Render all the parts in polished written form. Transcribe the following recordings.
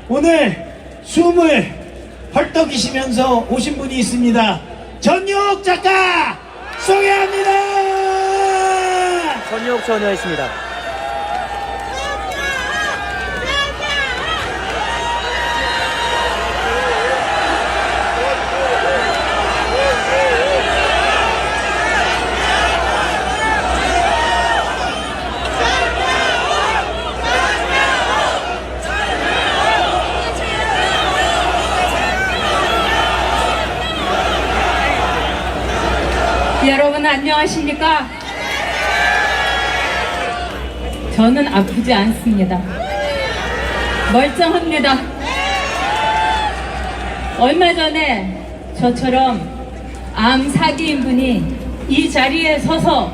오늘 숨을 헐떡이시면서 오신 분이 있습니다. 전유옥 작가 소개합니다. 전유옥 처녀였습니다. 여러분 안녕하십니까? 저는 아프지 않습니다. 멀쩡합니다. 얼마 전에 저처럼 암 사기인 분이 이 자리에 서서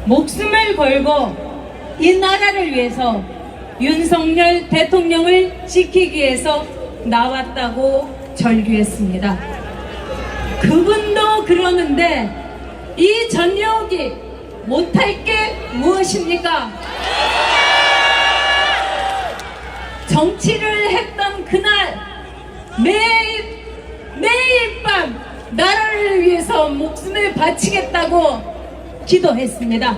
목숨을 걸고 이 나라를 위해서 윤석열 대통령을 지키기 위해서 나왔다고 절규했습니다. 그분도 그러는데 이 전유옥이 못할 게 무엇입니까? 정치를 했던 그날 매일 밤 나라를 위해서 목숨을 바치겠다고 기도했습니다.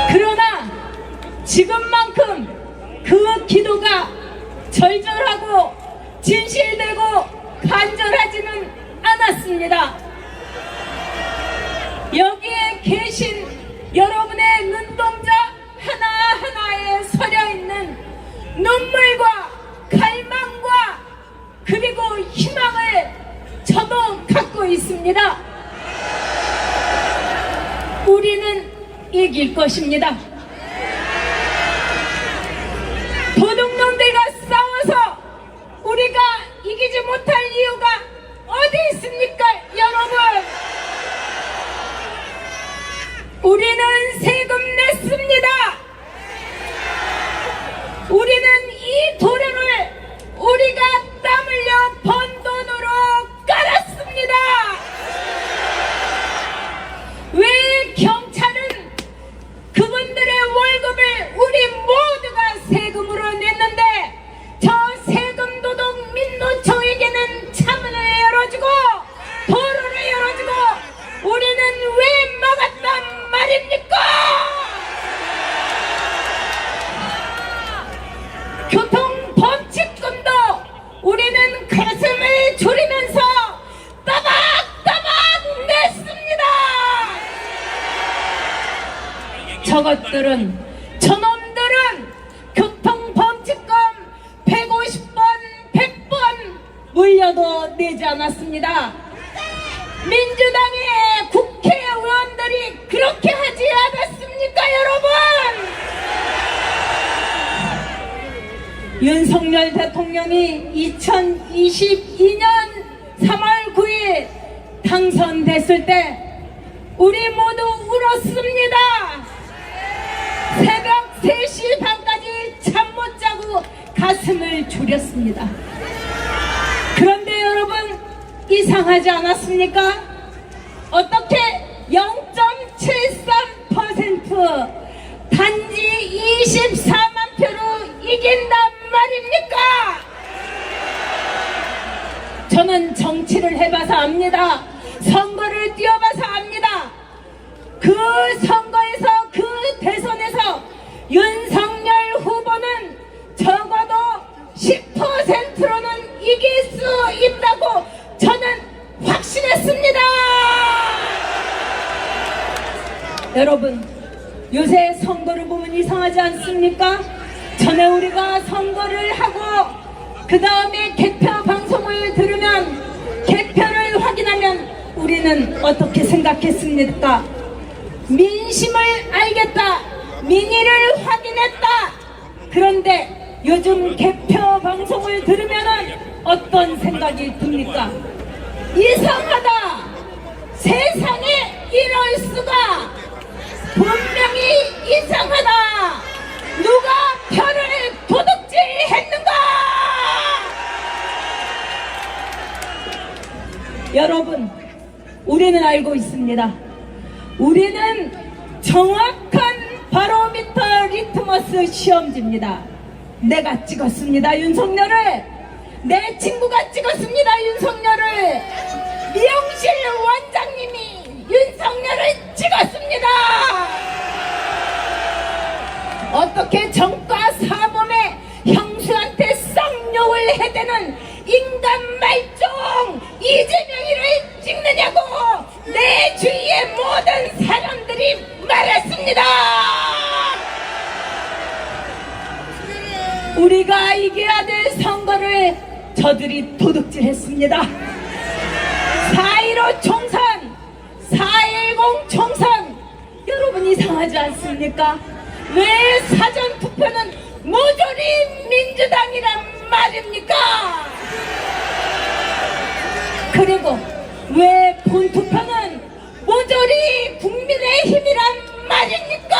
그러나 지금만큼 그 기도가 절절하고 진실되고 간절하지는 않았습니다. 여기에 계신 여러분의 눈동자 하나하나에 서려있는 눈물과 갈망과 그리고 희망을 저도 갖고 있습니다. 우리는 이길 것입니다. 도둑놈들과 싸워서 우리가 이기지 못할 이유가 어디 있습니까, 여러분? 우리는 세금 냈습니다. 우리는 이 도량을 우리가 땀 흘려 번 돈으로 깔았습니다. 왜 경찰은 그분들의 월급을 우리 모두가 세금으로 냈는데 저 세금 도둑 민노총에게는 창문을 열어주고 도로를 열어주고 우리는 왜 막았단 말입니까? 교통범칙금도 우리는 가슴을 졸이면서 따박따박 냈습니다. 저놈들은 교통범칙금 150번 100번 물려도 내지 않았습니다. 민주당의 국회의원들이 그렇게 하지 않았습니까, 여러분? 윤석열 대통령이 2022년 3월 9일 당선됐을 때 우리 모두 울었습니다. 새벽 3시 반까지 잠 못 자고 가슴을 졸였습니다. 그런데 여러분, 이상하지 않았습니까? 어떻게 0.73% 단지 24만 표로 이긴단 말입니까? 저는 정치를 해봐서 압니다. 선거를 뛰어봐서 압니다. 그 선거에서 그 대선에서 윤석열 후보는 적어도 10%로는 이길 수 있다고 저는 확신했습니다. 여러분, 요새 선거를 보면 이상하지 않습니까? 전에 우리가 선거를 하고 그 다음에 개표 방송을 들으면 개표를 확인하면 우리는 어떻게 생각했습니까? 민심을 알겠다, 민의를 확인했다. 그런데 요즘 개표 방송을 들으면은 어떤 생각이 듭니까? 이상하다, 세상에 이럴 수가, 분명히 이상하다, 누가 표를 도둑질했는가? 여러분, 우리는 알고 있습니다. 우리는 정확한 바로미터 리트머스 시험지입니다. 내가 찍었습니다. 윤석열을. 내 친구가 찍었습니다. 윤석열을. 미용실 원장님이 윤석열을 찍었습니다. 어떻게 정과 사범의 형수한테 쌍욕을 해대는 인간 말종 이재명이를 찍느냐고 내 주위의 모든 사람들이 말했습니다. 우리가 이겨야 될 선거를 저들이 도둑질했습니다. 4.15 총선, 4.10 총선, 여러분 이상하지 않습니까? 왜 사전투표는 모조리 민주당이란 말입니까? 그리고 왜 본투표는 모조리 국민의힘이란 말입니까?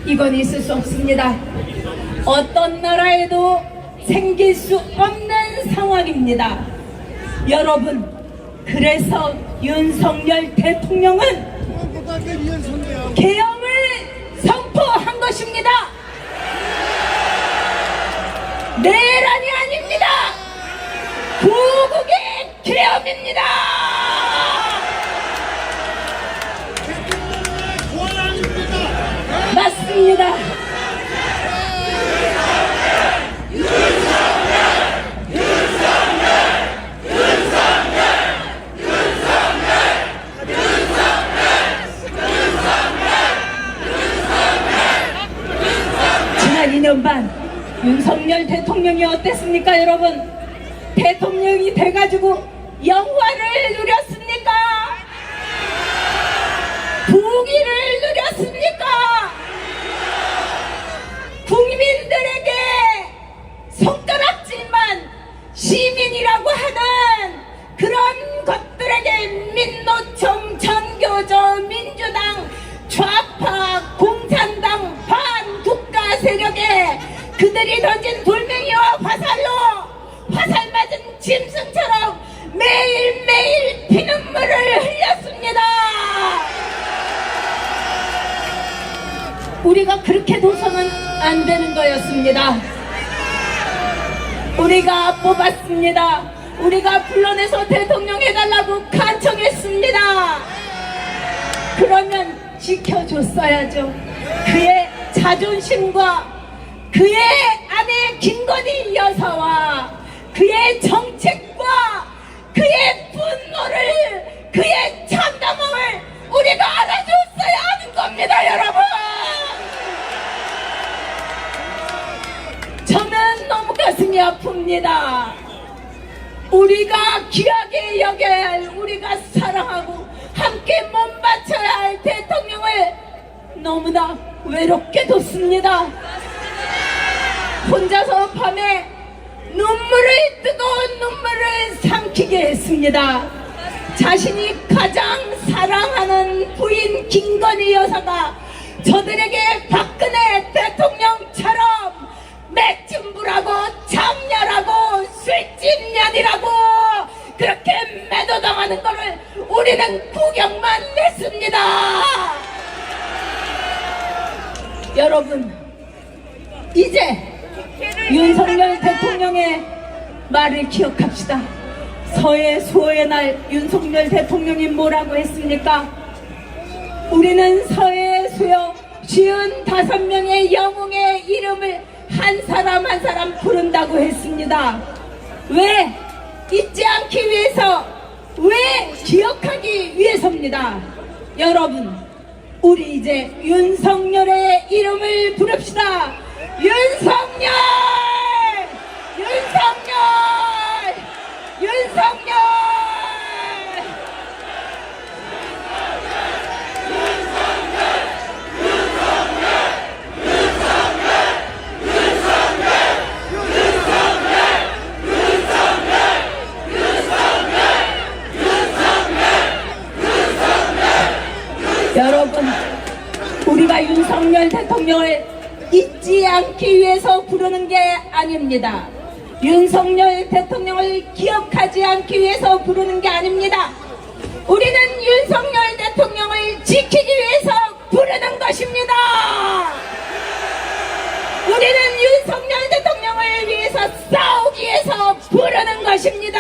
이건 있을 수 없습니다. 어떤 나라에도 생길 수 없는 상황입니다. 여러분, 그래서 윤석열 대통령은 계엄을 선포한 것입니다. 내란이 아닙니다. 구국의 계엄입니다. 맞습니다. 지난 2년 반 윤석열 대통령이 어땠습니까, 여러분? 대통령이 돼가지고 영화를 누렸습니까? 부귀를 누렸습니까? 국민들에게 손가락질만 시민이라고 하는 그런 것들에게 민노총, 전교조, 민주당, 좌파, 공산당, 반국가 세력에 그들이 던진 돌멩이와 화살로 화살 맞은 짐승처럼 매일매일 피눈물을 흘렸습니다. 우리가 그렇게 둬서는 안 되는 거였습니다. 우리가 뽑았습니다. 우리가 불러내서 대통령 해달라고 간청했습니다. 그러면 지켜줬어야죠. 그의 자존심과 그의 아내 김건희 여사와 그의 정책과 그의 분노를, 그의 참담함을 우리가 알아줬어야 하는 겁니다, 여러분. 저는 너무 가슴이 아픕니다. 우리가 귀하게 여겨야 할, 우리가 사랑하고 함께 몸 바쳐야 할 대통령을 너무나 외롭게 뒀습니다. 혼자서 밤에 뜨거운 눈물을 삼키게 했습니다. 자신이 가장 사랑하는 부인 김건희 여사가 저들에게 박근혜 대통령처럼 맥진부라고 장렬하고 술집년이라고 그렇게 매도당하는 거를 우리는 구경만 했습니다. 여러분, 이제 윤석열 대통령의 말을 기억합시다. 서해 수호의 날 윤석열 대통령이 뭐라고 했습니까? 우리는 서해 수호 55명의 영웅의 이름을 한 사람 한 사람 부른다고 했습니다. 왜? 잊지 않기 위해서, 왜? 기억하기 위해서입니다. 여러분, 우리 이제 윤석열의 이름을 부릅시다. 윤석열! 윤석열! 윤석열! 여러분, 우리가 윤석열 대통령을 잊지 않기 위해서 부르는 게 아닙니다. 윤석열 대통령을 기억하지 않기 위해서 부르는 게 아닙니다. 우리는 윤석열 대통령을 지키기 위해서 부르는 것입니다. 우리는 윤석열 대통령을 위해서 싸우기 위해서 부르는 것입니다.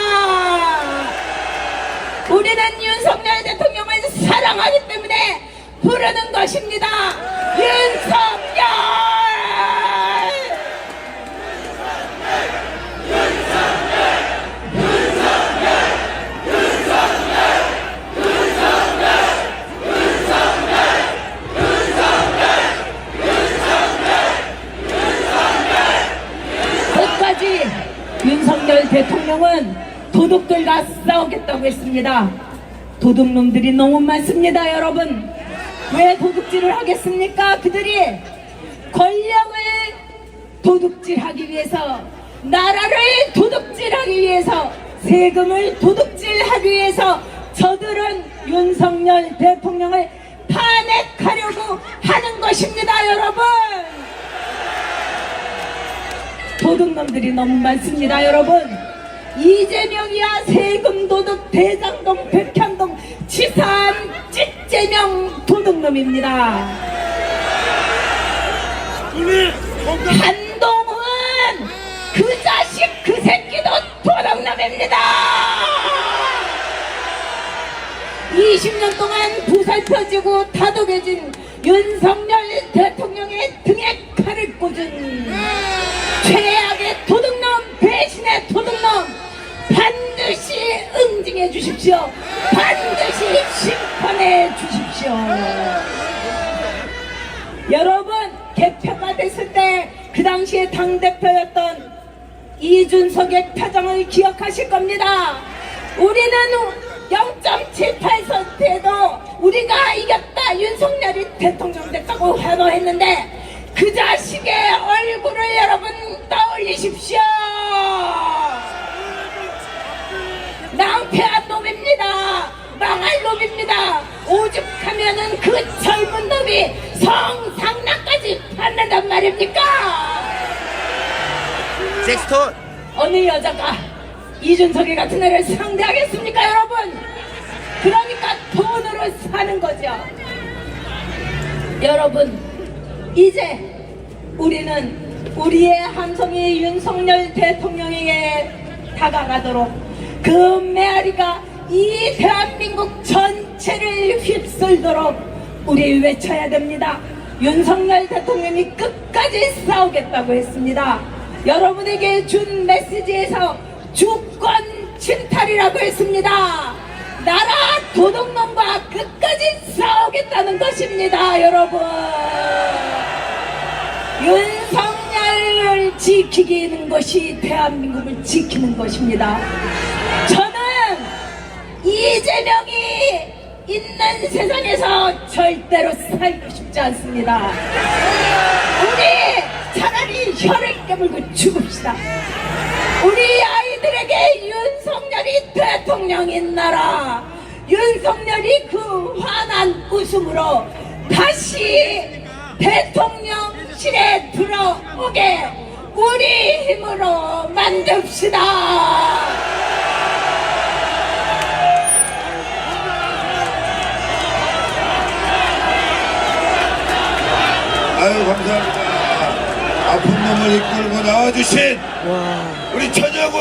우리는 윤석열 대통령을 사랑하기 때문에 부르는 것입니다. 윤석열! 끝까지 윤석열 대통령은 도둑들과 싸우겠다고 했습니다. 도둑놈들이 너무 많습니다, 여러분. 왜 도둑질을 하겠습니까? 그들이 권력을 도둑질하기 위해서, 나라를 도둑질하기 위해서, 세금을 도둑질하기 위해서 저들은 윤석열 대통령을 탄핵하려고 하는 것입니다, 여러분. 도둑놈들이 너무 많습니다, 여러분. 이재명이야 세금 도둑, 대장동, 백현동, 치산, 찌재명 도둑놈입니다. 한동훈 그 자식 그 새끼도 도둑놈입니다. 20년 동안 부살펴지고 다독여진 윤석열 대통령의 등에 칼을 꽂은 최악의 도둑놈, 배신의 도둑놈, 반드시 응징해 주십시오. 반드시 심판해 주십시오. 여러분, 개표가 됐을 때 그 당시에 당대표였던 이준석의 표정을 기억하실 겁니다. 우리는 0.78%에도 우리가 이겼다, 윤석열이 대통령 됐다고 환호했는데 그 자식의 얼굴을 여러분 떠올리십시오. 낭패한 놈입니다. 망할 놈입니다. 오죽하면은 그 젊은 놈이 성상납까지 받는단 말입니까? 잭스톤! 어느 여자가 이준석이 같은 애를 상대하겠습니까, 여러분? 그러니까 돈으로 사는 거죠. 여러분, 이제 우리는 우리의 함성이 윤석열 대통령에게 다가가도록 그 메아리가 이 대한민국 전체를 휩쓸도록 우리 외쳐야 됩니다. 윤석열 대통령이 끝까지 싸우겠다고 했습니다. 여러분에게 준 메시지에서 주권 침탈이라고 했습니다. 나라 도둑놈과 끝까지 싸우겠다는 것입니다, 여러분. 윤석열을 지키는 것이 대한민국을 지키는 것입니다. 저는 이재명이 있는 세상에서 절대로 살고 싶지 않습니다. 우리 차라리 혀를 깨물고 죽읍시다. 우리 아이들에게 윤석열이 대통령인 나라, 윤석열이 그 환한 웃음으로 다시 대통령실에 들어오게 우리 힘으로 만듭시다. 아유, 감사합니다. 아픈 놈을 이끌고 나와주신 우리 천여구